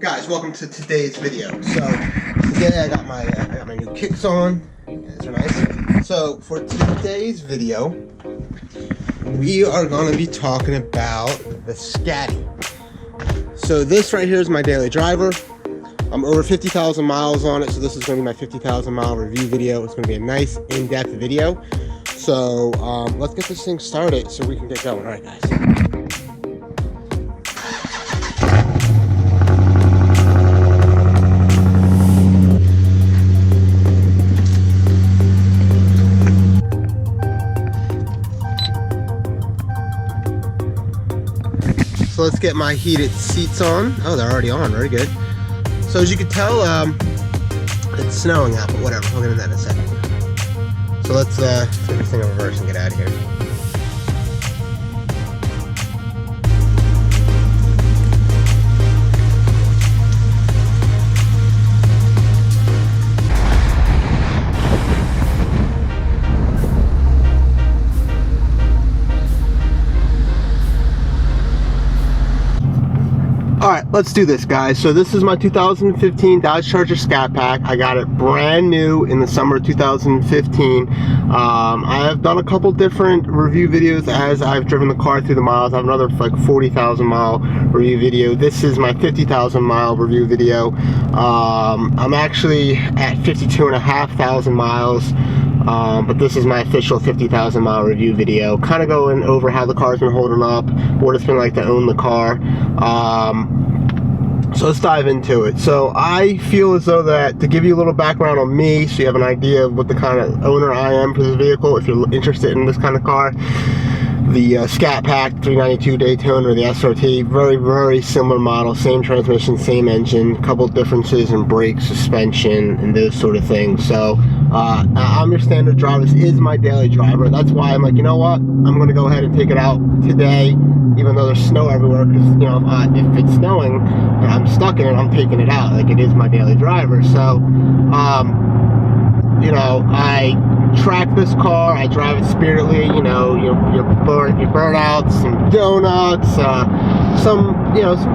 Guys, welcome to today's video. So today I got my new kicks on. These are nice. So for today's video, we are going to be talking about the Scatty. So this right here is my daily driver. I'm over 50,000 miles on it, so this is going to be my 50,000 mile review video. It's going to be a nice in-depth video. So let's get this thing started so we can get going. All right, guys. So let's get my heated seats on. Oh, they're already on. Very good. So as you can tell, it's snowing out, but whatever. We'll get into that in a second. So let's take this thing in reverse and get out of here. Alright, let's do this, guys. So this is my 2015 Dodge Charger Scat Pack. I got it brand new in the summer of 2015. I have done a couple different review videos as I've driven the car through the miles. I have another like 40,000 mile review video. This is my 50,000 mile review video. I'm actually at 52,500 miles. But this is my official 50,000 mile review video, kind of going over how the car's been holding up, what it's been like to own the car. So let's dive into it. So I feel as though that, to give you a little background on me, so you have an idea of what the kind of owner I am for this vehicle, if you're interested in this kind of car, the Scat Pack 392 Daytona or the SRT, very similar model, same transmission, same engine, couple differences in brake, suspension, and those sort of things. So I'm your standard driver. This is my daily driver. That's why I'm like, you know what, I'm gonna go ahead and take it out today, even though there's snow everywhere, because you know, if it's snowing and I'm stuck in it, I'm taking it out. Like, it is my daily driver. So you know, I track this car, I drive it spiritedly, you know, your burnouts, some donuts, some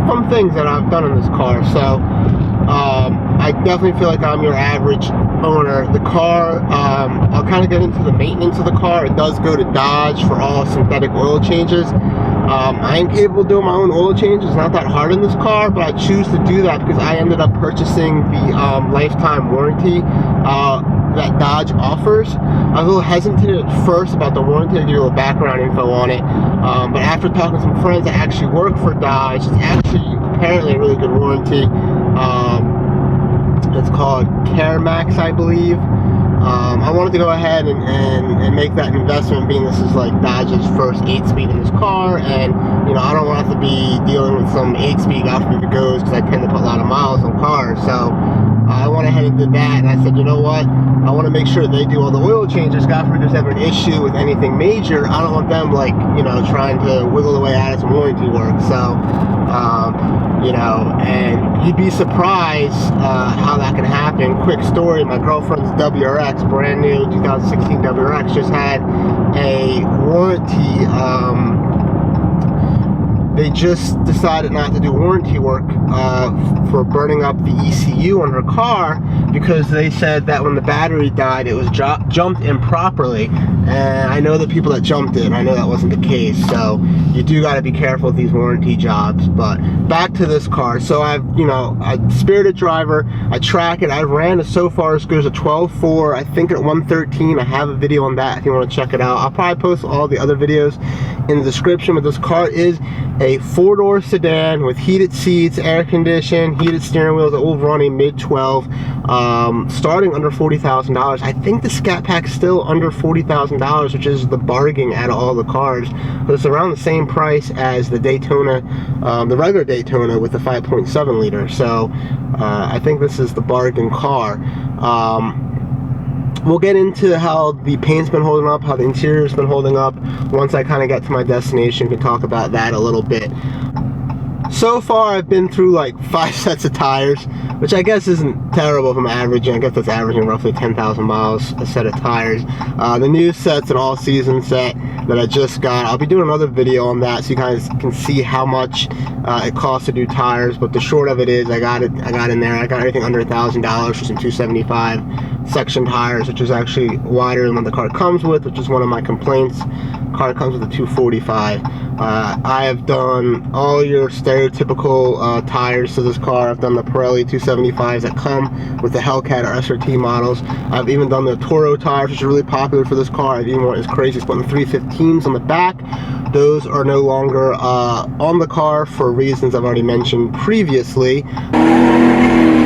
fun things that I've done in this car. So I definitely feel like I'm your average owner. The car, I'll kind of get into the maintenance of the car. It does go to Dodge for all synthetic oil changes. I am capable of doing my own oil change. It's not that hard in this car, but I choose to do that because I ended up purchasing the lifetime warranty that Dodge offers. I was a little hesitant at first about the warranty. I'll give you a little background info on it. But after talking to some friends that actually work for Dodge, it's actually apparently a really good warranty. It's called CareMax, I believe. I wanted to go ahead and make that investment, being this is like Dodge's first 8-speed in this car, and you know, I don't want to have to be dealing with some 8-speed after it goes, because I tend to put a lot of miles on cars. So I went ahead and did that, and I said, you know what, I want to make sure they do all the oil changes. God forbid there's ever an issue with anything major, I don't want them, like, you know, trying to wiggle their way out of some warranty work. So you know, and you'd be surprised how that can happen. Quick story, my girlfriend's WRX, brand new 2016 WRX, just had a warranty. They just decided not to do warranty work for burning up the ECU on her car, because they said that when the battery died, it was jumped improperly. And I know the people that jumped it, I know that wasn't the case. So you do got to be careful with these warranty jobs. But back to this car. So I've, you know, a spirited driver. I track it. I ran it so far as good as a 12.4. I think at 113. I have a video on that if you want to check it out. I'll probably post all the other videos in the description. But this car is a 4-door sedan with heated seats, air conditioning, heated steering wheels. It will run a mid-12, starting under $40,000. I think the Scat Pack's still under $40,000, which is the bargain out of all the cars. But it's around the same price as the Daytona, the regular Daytona with the 5.7 liter. So I think this is the bargain car. We'll get into how the paint's been holding up, how the interior's been holding up. Once I kind of get to my destination, we can talk about that a little bit. So far I've been through like 5 sets of tires, which I guess isn't terrible from averaging. I guess that's averaging roughly 10,000 miles a set of tires. The new set's an all-season set that I just got. I'll be doing another video on that so you guys can see how much it costs to do tires, but the short of it is I got in there. I got everything under $1,000 for some 275 section tires, which is actually wider than what the car comes with, which is one of my complaints. The car comes with a 245. I have done all your stereotypical tires to this car. I've done the Pirelli 275s that come with the Hellcat or SRT models. I've even done the Atturo tires, which are really popular for this car. I've even went as crazy as putting 315s on the back. Those are no longer on the car for reasons I've already mentioned previously.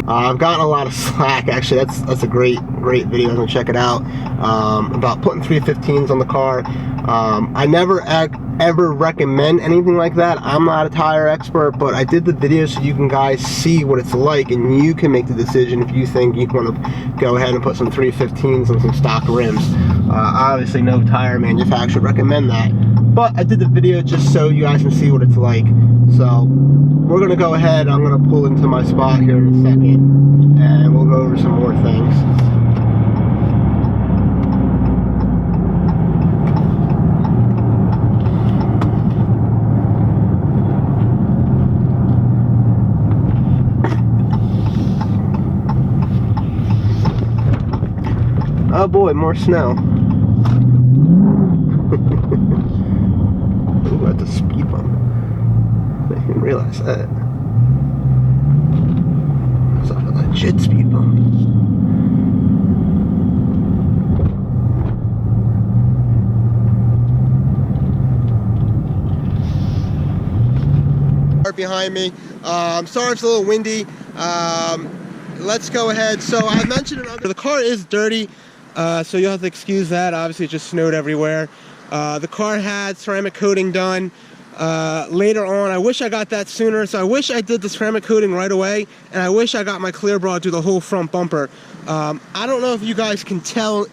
I've gotten a lot of slack, actually. That's a great video. I'm gonna check it out, about putting 315s on the car. I never ever recommend anything like that. I'm not a tire expert, but I did the video so you can guys see what it's like, and you can make the decision if you think you want to go ahead and put some 315s on some stock rims. Obviously no tire manufacturer would recommend that, but I did the video just so you guys can see what it's like. So we're gonna go ahead. I'm gonna pull into my spot here in a second, and we'll go over some more things. Oh boy, more snow. Ooh, at the speed bump. I didn't realize that. It's a legit speed bump. Behind me. I'm sorry it's a little windy. Let's go ahead. So I mentioned the car is dirty. So you'll have to excuse that. Obviously it just snowed everywhere. The car had ceramic coating done later on. I wish I got that sooner, so I wish I did the ceramic coating right away, and I wish I got my clear broad through the whole front bumper. I don't know if you guys can tell,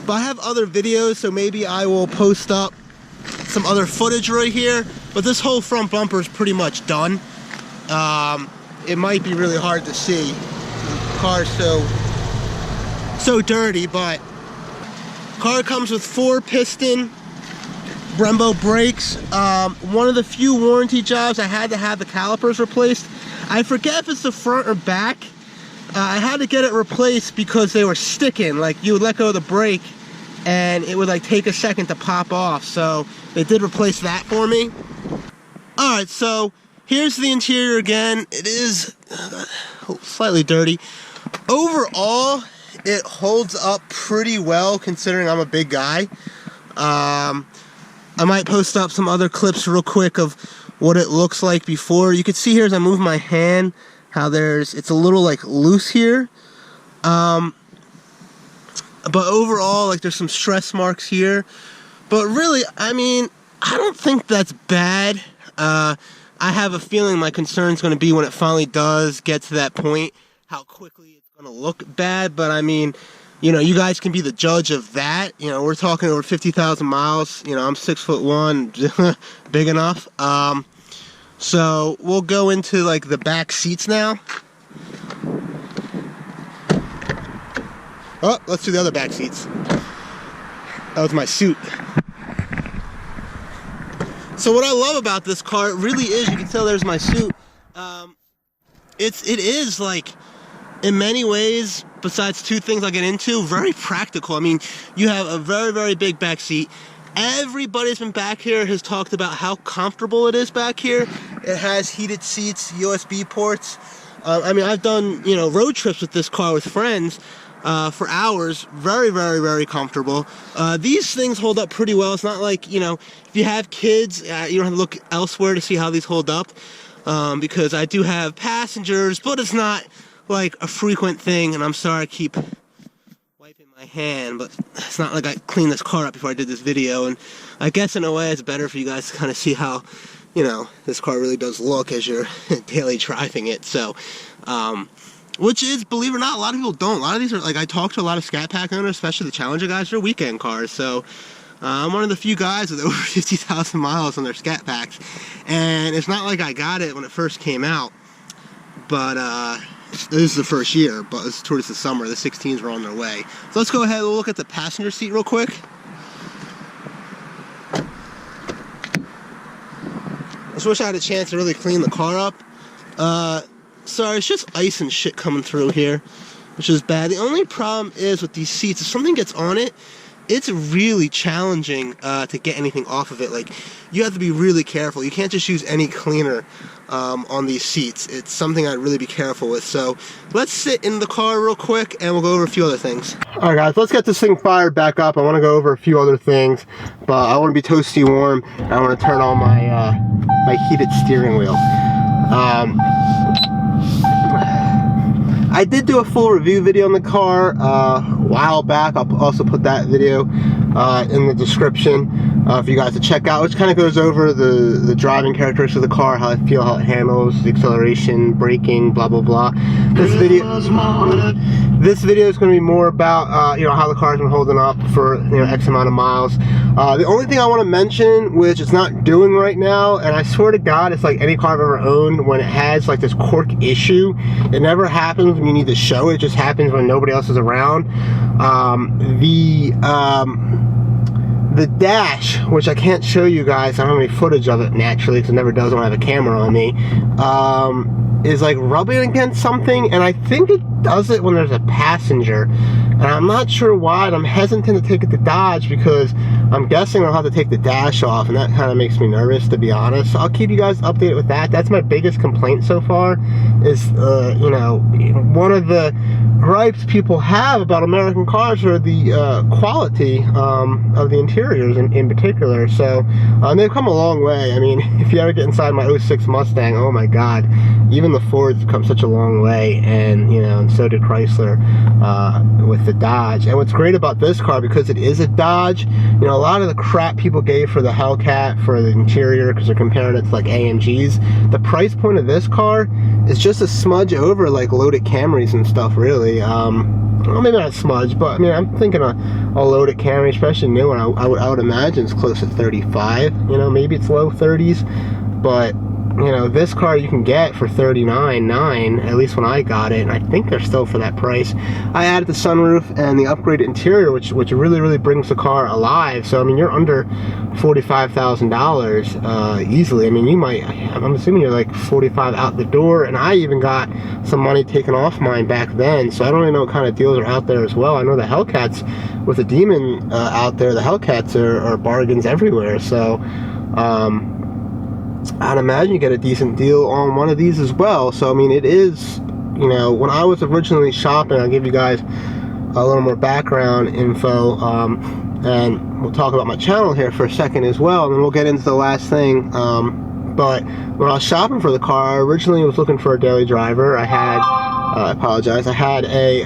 but I have other videos, so maybe I will post up some other footage right here, but this whole front bumper is pretty much done. It might be really hard to see. The car's so dirty, but car comes with 4-piston Brembo brakes. One of the few warranty jobs I had to have the calipers replaced. I forget if it's the front or back. I had to get it replaced because they were sticking. Like, you would let go of the brake and it would like take a second to pop off. So they did replace that for me. Alright, so here's the interior again. It is slightly dirty. Overall, it holds up pretty well considering I'm a big guy. I might post up some other clips real quick of what it looks like before. You can see here as I move my hand how it's a little like loose here. But overall, like, there's some stress marks here. But really, I mean, I don't think that's bad. I have a feeling my concern is going to be when it finally does get to that point, how quickly it's going to look bad. But I mean, you know, you guys can be the judge of that. You know, we're talking over 50,000 miles. You know, I'm 6'1", big enough. So we'll go into like the back seats now. Oh, let's do the other back seats. That was my suit. So what I love about this car, it really is, you can tell there's my suit. It is like, in many ways, besides two things I'll get into, very practical. I mean, you have a very, very big back seat. Everybody's been back here has talked about how comfortable it is back here. It has heated seats, USB ports. I mean, I've done, you know, road trips with this car with friends for hours. Very, very, very comfortable. These things hold up pretty well. It's not like, you know, if you have kids, you don't have to look elsewhere to see how these hold up. Because I do have passengers, but it's not like a frequent thing. And I'm sorry I keep wiping my hand, but it's not like I cleaned this car up before I did this video. And I guess in a way it's better for you guys to kind of see how, you know, this car really does look as you're daily driving it. So, which is, believe it or not, a lot of people don't. A lot of these are, like, I talk to a lot of Scat Pack owners, especially the Challenger guys, they're weekend cars. So, I'm one of the few guys with over 50,000 miles on their Scat Packs, and it's not like I got it when it first came out, but this is the first year, but it's towards the summer. The 16s were on their way. So let's go ahead and look at the passenger seat real quick. I just wish I had a chance to really clean the car up. Sorry, it's just ice and shit coming through here, which is bad. The only problem is with these seats, if something gets on it, it's really challenging to get anything off of it. Like, you have to be really careful. You can't just use any cleaner on these seats. It's something I'd really be careful with. So let's sit in the car real quick and we'll go over a few other things. Alright guys, let's get this thing fired back up. I want to go over a few other things, but I want to be toasty warm, and I want to turn on my my heated steering wheel. I did do a full review video on the car a while back. I'll also put that video in the description for you guys to check out, which kind of goes over the driving characteristics of the car, how I feel, how it handles, the acceleration, braking, blah blah blah. This video is going to be more about you know, how the car's been holding up for, you know, X amount of miles. The only thing I want to mention, which it's not doing right now, and I swear to God, it's like any car I've ever owned, when it has like this cork issue, it never happens when you need to show it. It just happens when nobody else is around. The dash, which I can't show you guys, I don't have any footage of it naturally because it never does when I have a camera on me, is like rubbing against something, and I think it does it when there's a passenger, and I'm not sure why, and I'm hesitant to take it to Dodge because I'm guessing I'll have to take the dash off, and that kind of makes me nervous, to be honest. So I'll keep you guys updated with that. That's my biggest complaint so far, is you know, one of the gripes people have about American cars are the quality of the interiors in particular. So they've come a long way. I mean, if you ever get inside my 06 Mustang, oh my God, even the Fords have come such a long way, and you know, and so did Chrysler with the Dodge. And what's great about this car, because it is a Dodge, you know, a lot of the crap people gave for the Hellcat, for the interior, because they're comparing it to like AMGs, the price point of this car is just a smudge over like loaded Camrys and stuff, really. Well, maybe not a smudge, but I mean, I'm thinking a loaded Camry, especially new one, I would imagine it's close to 35, you know, maybe it's low 30s, but you know, this car you can get for $39,900, at least when I got it, and I think they're still for that price. I added the sunroof and the upgraded interior, which really brings the car alive. So I mean, you're under $45,000 easily. I mean, you might, I'm assuming you're like 45 out the door, and I even got some money taken off mine back then, so I don't really know what kind of deals are out there as well. I know the Hellcats, with the Demon out there, the Hellcats are bargains everywhere. So I'd imagine you get a decent deal on one of these as well. So I mean, it is, you know, when I was originally shopping, I'll give you guys a little more background info, and we'll talk about my channel here for a second as well, and then we'll get into the last thing. But when I was shopping for the car, I originally was looking for a daily driver. I had, I apologize, I had a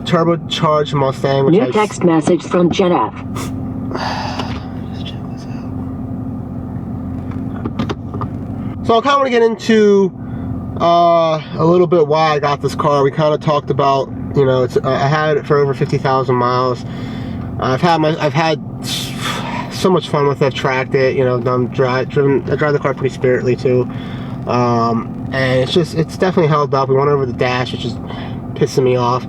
turbocharged Mustang, which new text message from Jen F. So I kind of want to get into a little bit why I got this car. We kind of talked about, you know, it's I had it for over 50,000 miles. I've had so much fun with it. I've tracked it, you know, I drive the car pretty spiritedly too, and it's definitely held up. We went over the dash, which is pissing me off.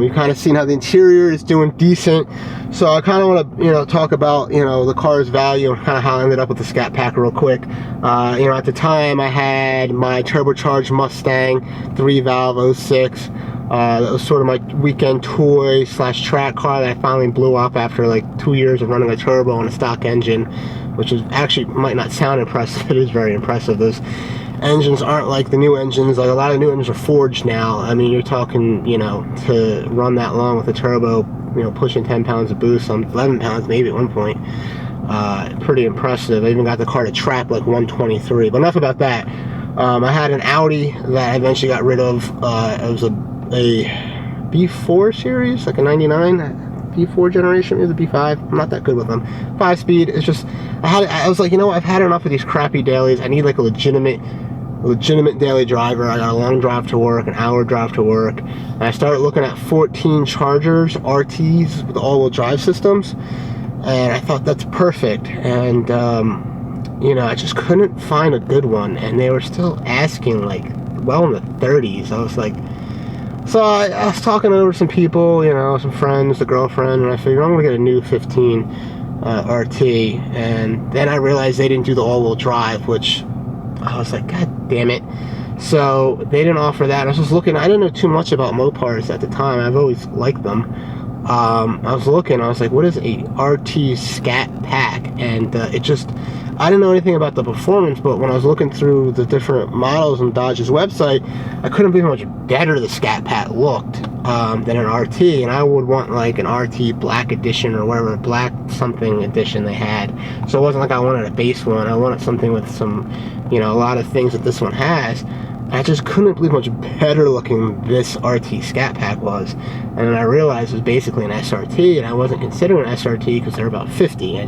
You've kind of seen how the interior is doing decent. So I kind of want to, you know, talk about, you know, the car's value and kind of how I ended up with the Scat Pack real quick. You know, at the time I had my turbocharged Mustang 3-valve 06. That was sort of my weekend toy slash track car that I finally blew up after like 2 years of running a turbo on a stock engine, which is actually, might not sound impressive. It is very impressive. Those engines aren't like the new engines. Like, a lot of new engines are forged now. I mean, you're talking, you know, to run that long with a turbo, you know, pushing 10 pounds of boost, some 11 pounds maybe at one point. Pretty impressive. I even got the car to track like 123. But enough about that. I had an Audi that I eventually got rid of. It was a B4 series, like a 99 B4 generation. It was a B5. I'm not that good with them. 5-speed. It's just, I was like, you know what, I've had enough of these crappy dailies. I need like a legitimate daily driver. I got a long drive to work, an hour drive to work, and I started looking at 14 Chargers RTs with all-wheel drive systems, and I thought that's perfect. And you know, I just couldn't find a good one, and they were still asking like well in the 30s. I was like, so I was talking over some people, you know, some friends, the girlfriend, and I figured I'm gonna get a new 15 RT, and then I realized they didn't do the all-wheel drive, which I was like, God damn it. So they didn't offer that. I was just looking. I didn't know too much about Mopars at the time. I've always liked them. I was looking. I was like, what is a RT Scat Pack? And it just, I didn't know anything about the performance, but when I was looking through the different models on Dodge's website, I couldn't believe how much better the Scat Pack looked than an RT. And I would want like an RT Black Edition or whatever Black something edition they had. So it wasn't like I wanted a base one. I wanted something with some, you know, a lot of things that this one has. I just couldn't believe how much better looking this RT Scat Pack was. And then I realized it was basically an SRT, and I wasn't considering an SRT because they're about 50.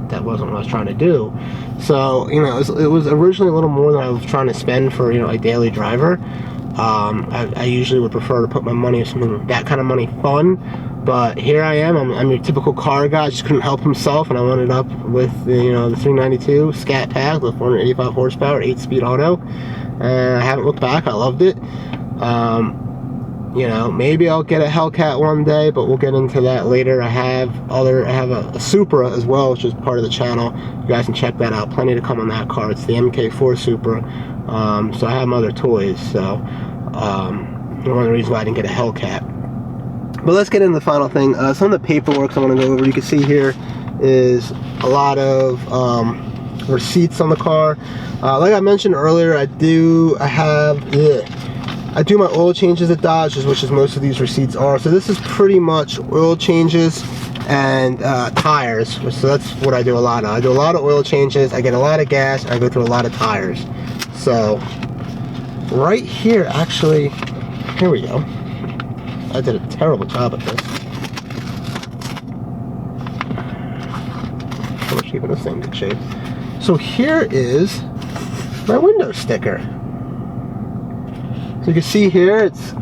That wasn't what I was trying to do. So, you know, it was originally a little more than I was trying to spend for, you know, a daily driver. I usually would prefer to put my money in something, that kind of money fun. But here I am, I'm your typical car guy, just couldn't help himself, and I ended up with the, you know, the 392 Scat Pack with 485 horsepower, 8-speed auto. And I haven't looked back. I loved it. You know, maybe I'll get a Hellcat one day, but we'll get into that later. I have a Supra as well, which is part of the channel. You guys can check that out. Plenty to come on that car. It's the MK4 Supra. So I have my other toys. So one of the reasons why I didn't get a Hellcat. But let's get into the final thing. Some of the paperwork I want to go over. You can see here is a lot of receipts on the car. Like I mentioned earlier, I do my oil changes at Dodge, which is most of these receipts are. So this is pretty much oil changes and tires. So that's what I do a lot of. I do a lot of oil changes, I get a lot of gas, and I go through a lot of tires. So right here, actually, here we go. I did a terrible job at this. I'm keeping this thing in good shape. So here is my window sticker. So you can see here it's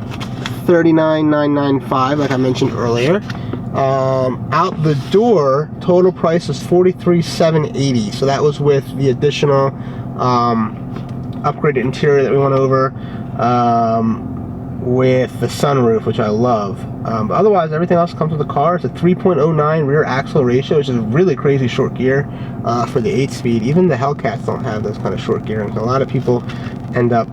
$39,995, like I mentioned earlier. Out the door, total price is $43,780. So that was with the additional upgraded interior that we went over, with the sunroof, which I love. But otherwise, everything else comes with the car. It's a 3.09 rear axle ratio, which is a really crazy short gear for the 8-speed. Even the Hellcats don't have those kind of short gearing. So a lot of people end up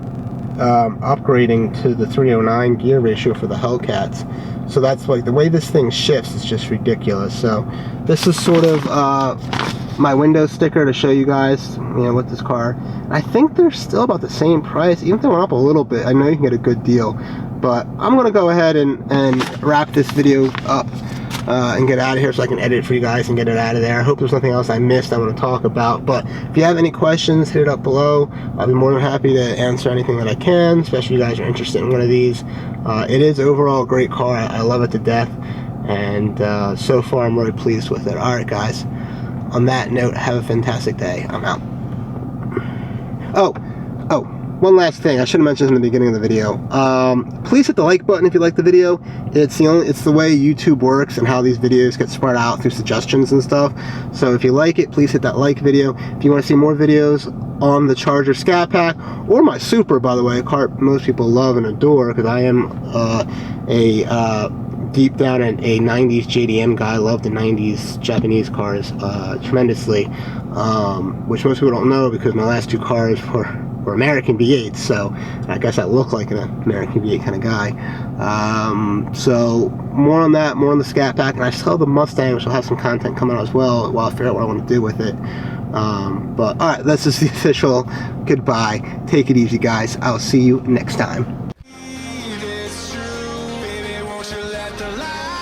upgrading to the 309 gear ratio for the Hellcats. So that's like the way this thing shifts is just ridiculous. So this is sort of my window sticker to show you guys, you know, with this car. I think they're still about the same price, even if they went up a little bit. I know you can get a good deal, but I'm gonna go ahead and wrap this video up and get out of here so I can edit it for you guys and get it out of there. I hope there's nothing else I missed I want to talk about, but if you have any questions, hit it up below. I'll be more than happy to answer anything that I can, especially if you guys are interested in one of these. It is overall a great car. I love it to death, and so far I'm really pleased with it. Alright guys, on that note, have a fantastic day. I'm out. Oh, one last thing. I should have mentioned in the beginning of the video. Please hit the like button if you like the video. It's the way YouTube works and how these videos get spread out through suggestions and stuff. So if you like it, please hit that like video. If you want to see more videos on the Charger Scat Pack, or my Supra, by the way, a car most people love and adore, because I am deep down a 90s JDM guy. I love the 90s Japanese cars tremendously, which most people don't know because my last two cars were American V8s, so I guess I look like an American V8 kind of guy. So more on that, more on the Scat Pack, and I still have the Mustang, which will have some content coming out as well while I figure out what I want to do with it. But alright, this is the official goodbye. Take it easy guys, I'll see you next time. It's true, baby, won't you let the light